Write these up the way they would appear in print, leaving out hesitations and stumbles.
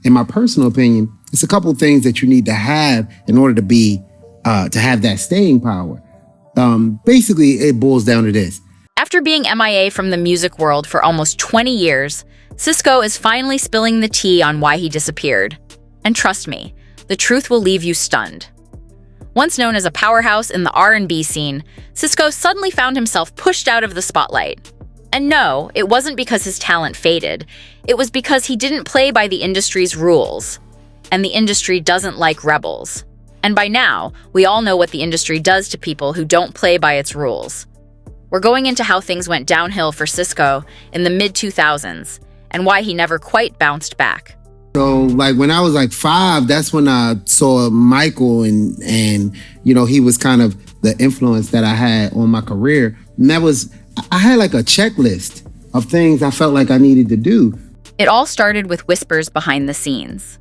in my personal opinion, it's a couple of things that you need to have in order to have that staying power. Basically, it boils down to this. After being MIA from the music world for almost 20 years, Sisqo is finally spilling the tea on why he disappeared. And trust me, the truth will leave you stunned. Once known as a powerhouse in the R&B scene, Sisqo suddenly found himself pushed out of the spotlight. And no, it wasn't because his talent faded. It was because he didn't play by the industry's rules. And the industry doesn't like rebels. And by now, we all know what the industry does to people who don't play by its rules. We're going into how things went downhill for Sisqo in the mid-2000s and why he never quite bounced back. So like when I was like 5, that's when I saw Michael and you know, he was kind of the influence that I had on my career. And I had like a checklist of things I felt like I needed to do. It all started with whispers behind the scenes.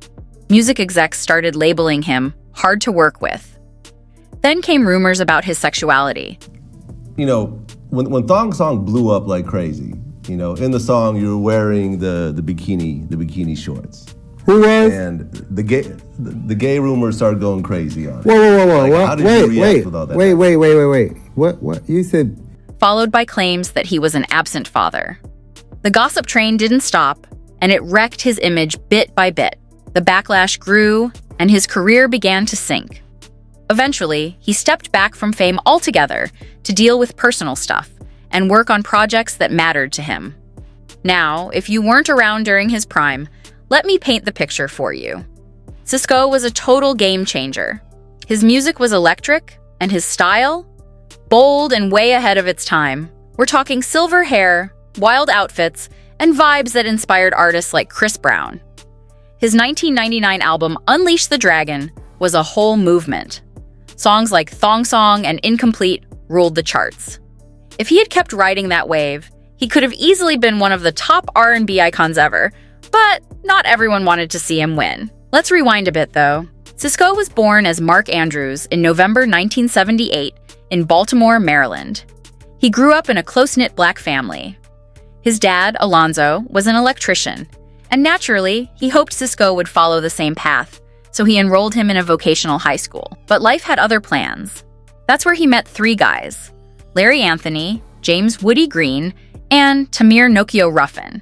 Music execs started labeling him hard to work with. Then came rumors about his sexuality. You know, when Thong song blew up like crazy, you know, in the song you were wearing the bikini shorts. Who was? And the gay rumors started going crazy on it. Whoa. Like, What? how did you react with all that? Wait. What? You said... Followed by claims that he was an absent father. The gossip train didn't stop, and it wrecked his image bit by bit. The backlash grew, and his career began to sink. Eventually, he stepped back from fame altogether to deal with personal stuff and work on projects that mattered to him. Now, if you weren't around during his prime, let me paint the picture for you. Sisqo was a total game changer. His music was electric, and his style, bold and way ahead of its time. We're talking silver hair, wild outfits, and vibes that inspired artists like Chris Brown. His 1999 album, Unleash the Dragon, was a whole movement. Songs like Thong Song and Incomplete ruled the charts. If he had kept riding that wave, he could have easily been one of the top R&B icons ever, but not everyone wanted to see him win. Let's rewind a bit, though. Sisqo was born as Mark Andrews in November 1978 in Baltimore, Maryland. He grew up in a close-knit Black family. His dad, Alonzo, was an electrician, and naturally, he hoped Sisqo would follow the same path, so he enrolled him in a vocational high school. But life had other plans. That's where he met 3 guys: Larry Anthony, James Woody Green, and Tamir Nokio Ruffin.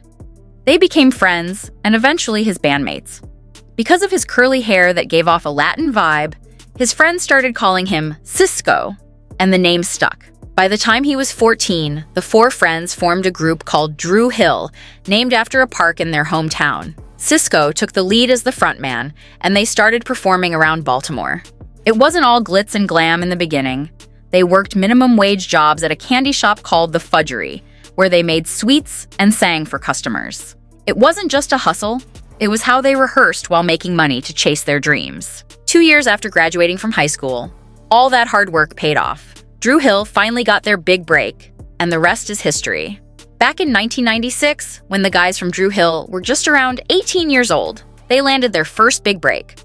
They became friends and eventually his bandmates. Because of his curly hair that gave off a Latin vibe, his friends started calling him Sisqo, and the name stuck. By the time he was 14, the 4 friends formed a group called Dru Hill, named after a park in their hometown. Sisqo took the lead as the frontman, and they started performing around Baltimore. It wasn't all glitz and glam in the beginning. They worked minimum wage jobs at a candy shop called The Fudgery, where they made sweets and sang for customers. It wasn't just a hustle, it was how they rehearsed while making money to chase their dreams. 2 years after graduating from high school, all that hard work paid off. Dru Hill finally got their big break, and the rest is history. Back in 1996, when the guys from Dru Hill were just around 18 years old, they landed their first big break.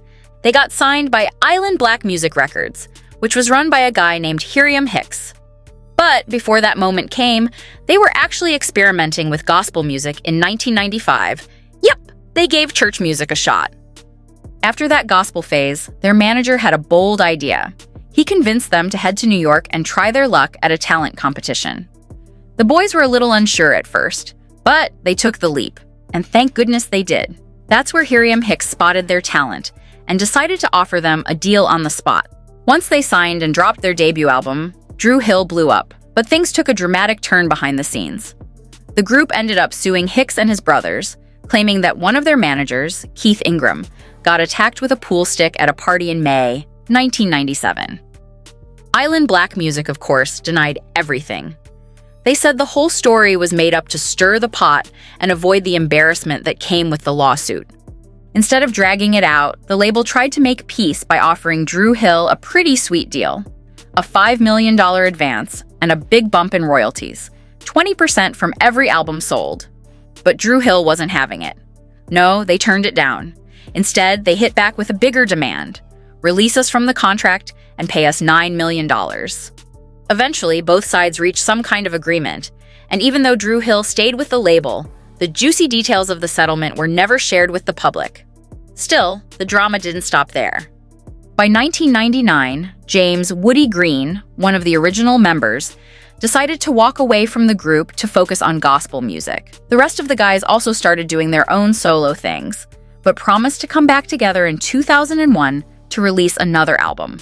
They got signed by Island Black Music Records, which was run by a guy named Hiriam Hicks. But before that moment came, they were actually experimenting with gospel music in 1995. Yep, they gave church music a shot. After that gospel phase, their manager had a bold idea. He convinced them to head to New York and try their luck at a talent competition. The boys were a little unsure at first, but they took the leap, and thank goodness they did. That's where Hiriam Hicks spotted their talent and decided to offer them a deal on the spot. Once they signed and dropped their debut album, Dru Hill blew up, but things took a dramatic turn behind the scenes. The group ended up suing Hicks and his brothers, claiming that one of their managers, Keith Ingram, got attacked with a pool stick at a party in May 1997. Island Black Music, of course, denied everything. They said the whole story was made up to stir the pot and avoid the embarrassment that came with the lawsuit. Instead of dragging it out, the label tried to make peace by offering Dru Hill a pretty sweet deal: a $5 million advance and a big bump in royalties, 20% from every album sold. But Dru Hill wasn't having it. No, they turned it down. Instead, they hit back with a bigger demand: release us from the contract and pay us $9 million. Eventually, both sides reached some kind of agreement, and even though Dru Hill stayed with the label, the juicy details of the settlement were never shared with the public. Still, the drama didn't stop there. By 1999, James "Woody" Green, one of the original members, decided to walk away from the group to focus on gospel music. The rest of the guys also started doing their own solo things, but promised to come back together in 2001 to release another album.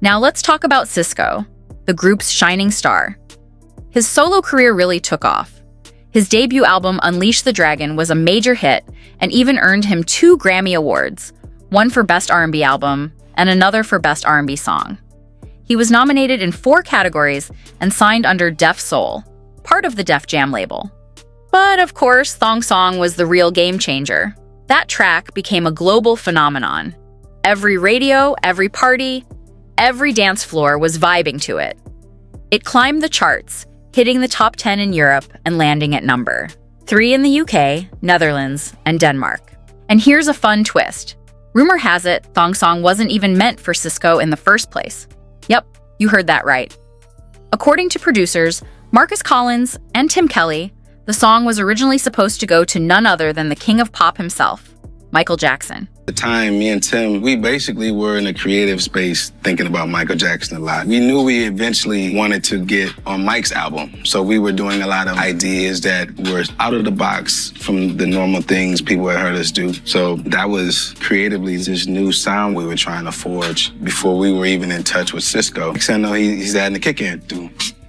Now let's talk about Sisqo, the group's shining star. His solo career really took off. His debut album, Unleash the Dragon, was a major hit and even earned him 2 Grammy Awards, one for Best R&B Album and another for Best R&B Song. He was nominated in 4 categories and signed under Def Soul, part of the Def Jam label. But of course, Thong Song was the real game changer. That track became a global phenomenon. Every radio, every party, every dance floor was vibing to it. It climbed the charts, hitting the top 10 in Europe and landing at number 3 in the UK, Netherlands, and Denmark. And here's a fun twist. Rumor has it, Thong Song wasn't even meant for Sisqo in the first place. Yep, you heard that right. According to producers Marcus Collins and Tim Kelly, the song was originally supposed to go to none other than the king of pop himself, Michael Jackson. At the time, me and Tim, we basically were in a creative space thinking about Michael Jackson a lot. We knew we eventually wanted to get on Mike's album, so we were doing a lot of ideas that were out of the box from the normal things people had heard us do. So that was creatively this new sound we were trying to forge before we were even in touch with Cisco. Next thing I know, he's adding the kick in.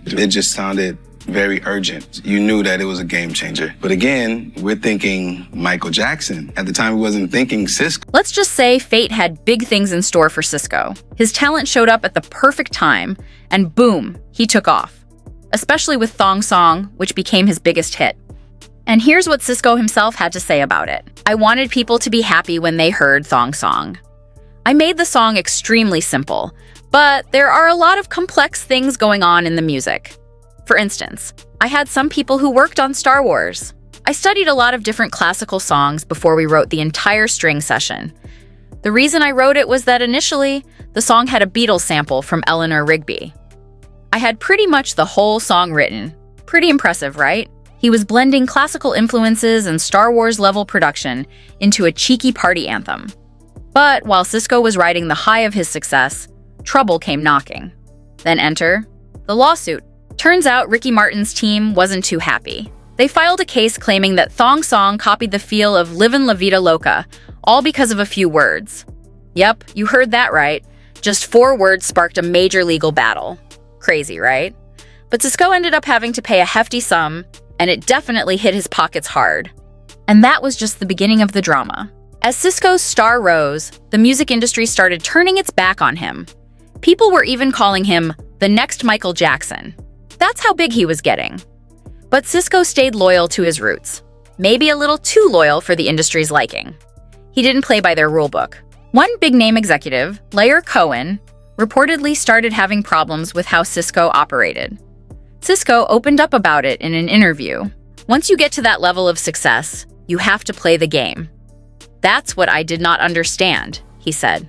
It just sounded very urgent. You knew that it was a game changer. But again, we're thinking Michael Jackson. At the time, we wasn't thinking Sisqo. Let's just say fate had big things in store for Sisqo. His talent showed up at the perfect time, and boom, he took off. Especially with Thong Song, which became his biggest hit. And here's what Sisqo himself had to say about it. I wanted people to be happy when they heard Thong Song. I made the song extremely simple, but there are a lot of complex things going on in the music. For instance, I had some people who worked on Star Wars. I studied a lot of different classical songs before we wrote the entire string session. The reason I wrote it was that initially, the song had a Beatles sample from Eleanor Rigby. I had pretty much the whole song written. Pretty impressive, right? He was blending classical influences and Star Wars level production into a cheeky party anthem. But while Sisqo was riding the high of his success, trouble came knocking. Then enter the lawsuit. Turns out Ricky Martin's team wasn't too happy. They filed a case claiming that Thong Song copied the feel of Livin' La Vida Loca, all because of a few words. Yep, you heard that right. Just 4 words sparked a major legal battle. Crazy, right? But Sisqo ended up having to pay a hefty sum, and it definitely hit his pockets hard. And that was just the beginning of the drama. As Sisqo's star rose, the music industry started turning its back on him. People were even calling him the next Michael Jackson. That's how big he was getting. But Sisqo stayed loyal to his roots, maybe a little too loyal for the industry's liking. He didn't play by their rulebook. One big-name executive, Layer Cohen, reportedly started having problems with how Sisqo operated. Sisqo opened up about it in an interview. Once you get to that level of success, you have to play the game. That's what I did not understand, he said.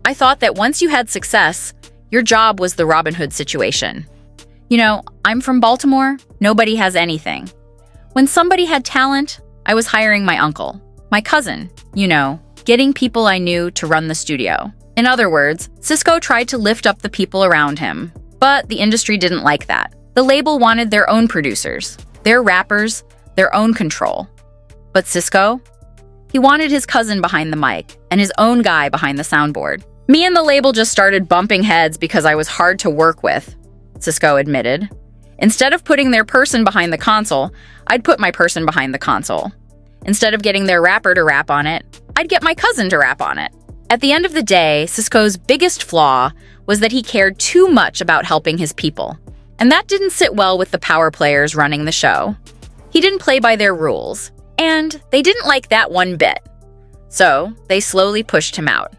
I thought that once you had success, your job was the Robin Hood situation. You know, I'm from Baltimore, nobody has anything. When somebody had talent, I was hiring my uncle, my cousin, getting people I knew to run the studio. In other words, Sisqo tried to lift up the people around him, but the industry didn't like that. The label wanted their own producers, their rappers, their own control. But Sisqo? He wanted his cousin behind the mic and his own guy behind the soundboard. Me and the label just started bumping heads because I was hard to work with, Sisqo admitted. Instead of putting their person behind the console, I'd put my person behind the console. Instead of getting their rapper to rap on it, I'd get my cousin to rap on it. At the end of the day, Sisqo's biggest flaw was that he cared too much about helping his people. And that didn't sit well with the power players running the show. He didn't play by their rules, and they didn't like that one bit. So, they slowly pushed him out.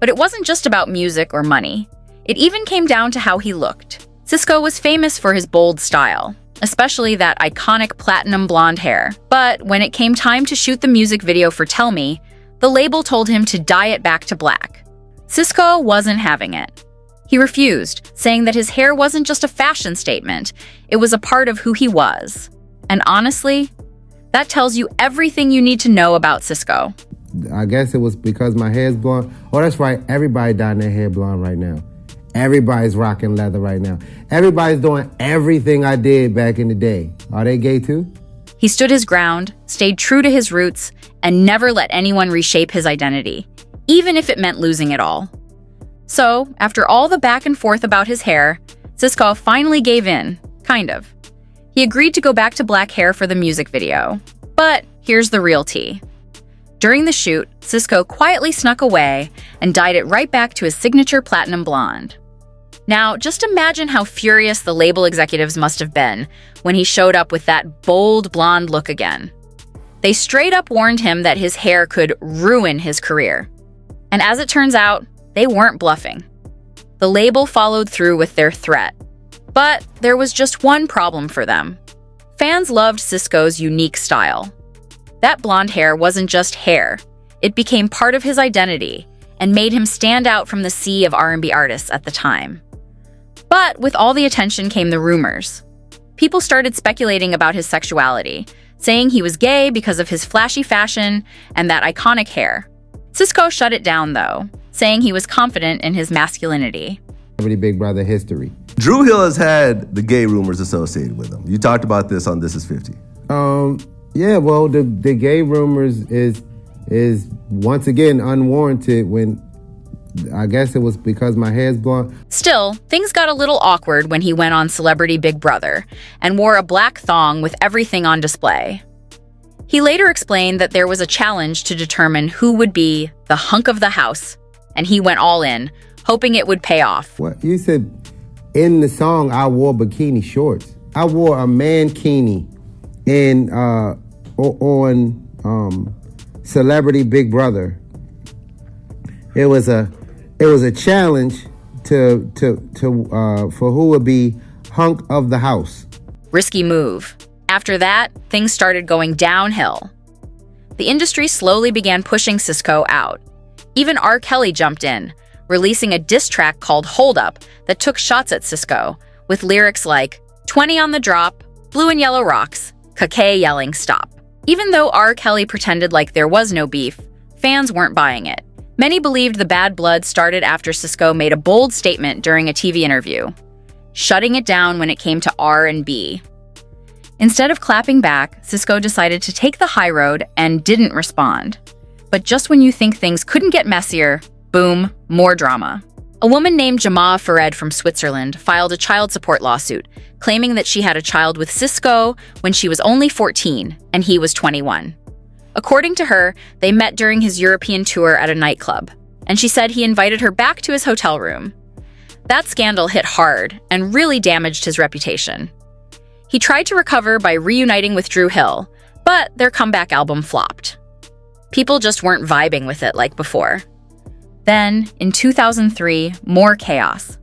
But it wasn't just about music or money. It even came down to how he looked. Sisqo was famous for his bold style, especially that iconic platinum blonde hair. But when it came time to shoot the music video for Tell Me, the label told him to dye it back to black. Sisqo wasn't having it. He refused, saying that his hair wasn't just a fashion statement, it was a part of who he was. And honestly, that tells you everything you need to know about Sisqo. I guess it was because my hair's blonde. Oh, that's right. Everybody dyeing their hair blonde right now. Everybody's rocking leather right now. Everybody's doing everything I did back in the day. Are they gay too? He stood his ground, stayed true to his roots, and never let anyone reshape his identity, even if it meant losing it all. So, after all the back and forth about his hair, Sisqo finally gave in, kind of. He agreed to go back to black hair for the music video. But here's the real tea. During the shoot, Sisqo quietly snuck away and dyed it right back to his signature platinum blonde. Now, just imagine how furious the label executives must have been when he showed up with that bold blonde look again. They straight up warned him that his hair could ruin his career. And as it turns out, they weren't bluffing. The label followed through with their threat. But there was just one problem for them. Fans loved Sisqo's unique style. That blonde hair wasn't just hair. It became part of his identity and made him stand out from the sea of R&B artists at the time. But with all the attention came the rumors. People started speculating about his sexuality, saying he was gay because of his flashy fashion and that iconic hair. Sisqo shut it down, though, saying he was confident in his masculinity. Big Brother history. Dru Hill has had the gay rumors associated with him. You talked about this on This Is 50. Yeah, well, the gay rumors is once again unwarranted when I guess it was because my hair's blonde. Still, things got a little awkward when he went on Celebrity Big Brother and wore a black thong with everything on display. He later explained that there was a challenge to determine who would be the hunk of the house, and he went all in, hoping it would pay off. What? You said in the song I wore bikini shorts. I wore a mankini on Celebrity Big Brother. It was a challenge to for who would be hunk of the house. Risky move. After that, things started going downhill. The industry slowly began pushing Sisqo out. Even R. Kelly jumped in, releasing a diss track called Hold Up that took shots at Sisqo, with lyrics like 20 on the drop, blue and yellow rocks, Kake yelling stop. Even though R. Kelly pretended like there was no beef, fans weren't buying it. Many believed the bad blood started after Sisqo made a bold statement during a TV interview, shutting it down when it came to R&B. Instead of clapping back, Sisqo decided to take the high road and didn't respond. But just when you think things couldn't get messier, boom, more drama. A woman named Jamaa Fared from Switzerland filed a child support lawsuit, claiming that she had a child with Sisqo when she was only 14 and he was 21. According to her, they met during his European tour at a nightclub, and she said he invited her back to his hotel room. That scandal hit hard and really damaged his reputation. He tried to recover by reuniting with Dru Hill, but their comeback album flopped. People just weren't vibing with it like before. Then, in 2003, more chaos.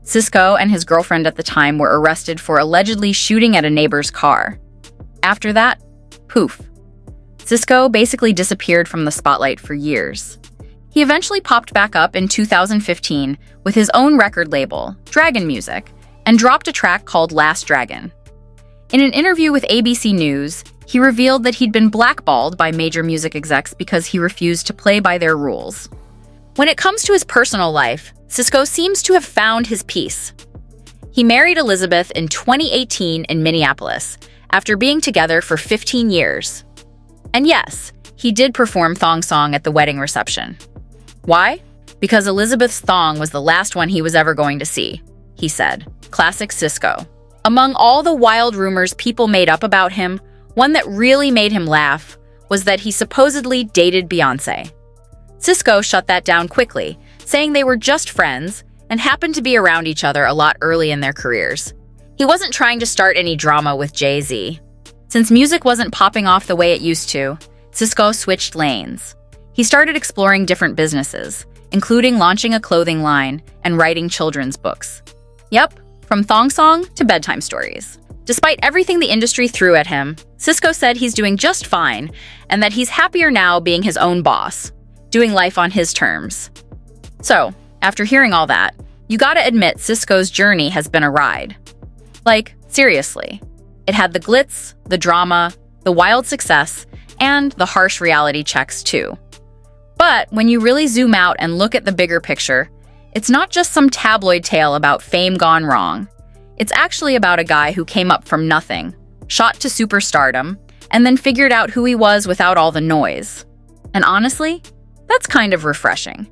Sisqo and his girlfriend at the time were arrested for allegedly shooting at a neighbor's car. After that, poof. Sisqo basically disappeared from the spotlight for years. He eventually popped back up in 2015 with his own record label, Dragon Music, and dropped a track called Last Dragon. In an interview with ABC News, he revealed that he'd been blackballed by major music execs because he refused to play by their rules. When it comes to his personal life, Sisqo seems to have found his peace. He married Elizabeth in 2018 in Minneapolis, after being together for 15 years. And yes, he did perform Thong Song at the wedding reception. Why? Because Elizabeth's thong was the last one he was ever going to see, he said. Classic Sisqo. Among all the wild rumors people made up about him, one that really made him laugh was that he supposedly dated Beyoncé. Sisqo shut that down quickly, saying they were just friends and happened to be around each other a lot early in their careers. He wasn't trying to start any drama with Jay-Z. Since music wasn't popping off the way it used to, Sisqo switched lanes. He started exploring different businesses, including launching a clothing line and writing children's books. Yep, from Thong Song to bedtime stories. Despite everything the industry threw at him, Sisqo said he's doing just fine and that he's happier now being his own boss, doing life on his terms. So, after hearing all that, you gotta admit Sisqo's journey has been a ride. Like, seriously. It had the glitz, the drama, the wild success, and the harsh reality checks too. But when you really zoom out and look at the bigger picture, it's not just some tabloid tale about fame gone wrong. It's actually about a guy who came up from nothing, shot to superstardom, and then figured out who he was without all the noise. And honestly, that's kind of refreshing.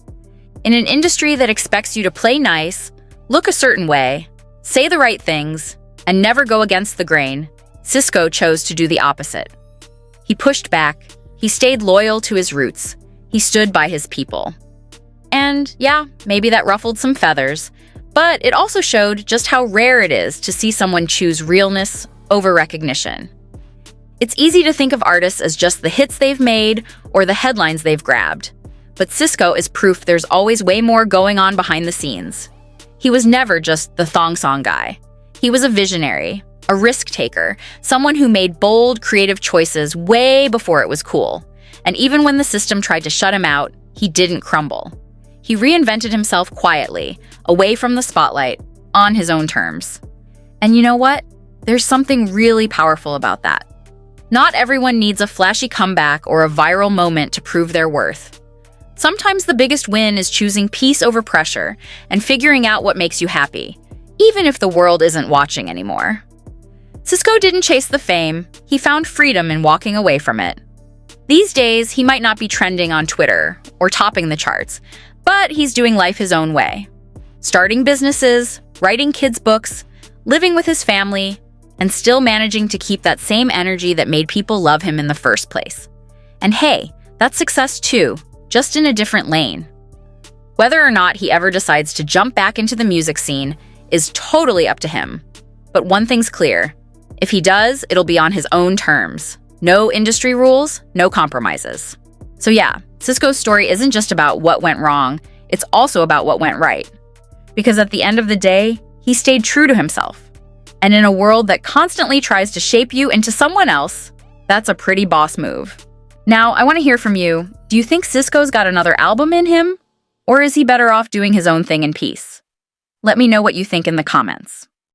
In an industry that expects you to play nice, look a certain way, say the right things, and never go against the grain, Sisqo chose to do the opposite. He pushed back, he stayed loyal to his roots, he stood by his people. And yeah, maybe that ruffled some feathers, but it also showed just how rare it is to see someone choose realness over recognition. It's easy to think of artists as just the hits they've made or the headlines they've grabbed. But Sisqo is proof there's always way more going on behind the scenes. He was never just the Thong song guy. He was a visionary, a risk taker, someone who made bold, creative choices way before it was cool. And even when the system tried to shut him out, he didn't crumble. He reinvented himself quietly, away from the spotlight, on his own terms. And you know what? There's something really powerful about that. Not everyone needs a flashy comeback or a viral moment to prove their worth. Sometimes the biggest win is choosing peace over pressure and figuring out what makes you happy, even if the world isn't watching anymore. Sisqo didn't chase the fame, he found freedom in walking away from it. These days, he might not be trending on Twitter or topping the charts, but he's doing life his own way. Starting businesses, writing kids' books, living with his family, and still managing to keep that same energy that made people love him in the first place. And hey, that's success too, just in a different lane. Whether or not he ever decides to jump back into the music scene is totally up to him. But one thing's clear. If he does, it'll be on his own terms. No industry rules, no compromises. So yeah, Sisqo's story isn't just about what went wrong, it's also about what went right. Because at the end of the day, he stayed true to himself. And in a world that constantly tries to shape you into someone else, that's a pretty boss move. Now, I want to hear from you. Do you think Sisqo's got another album in him? Or is he better off doing his own thing in peace? Let me know what you think in the comments.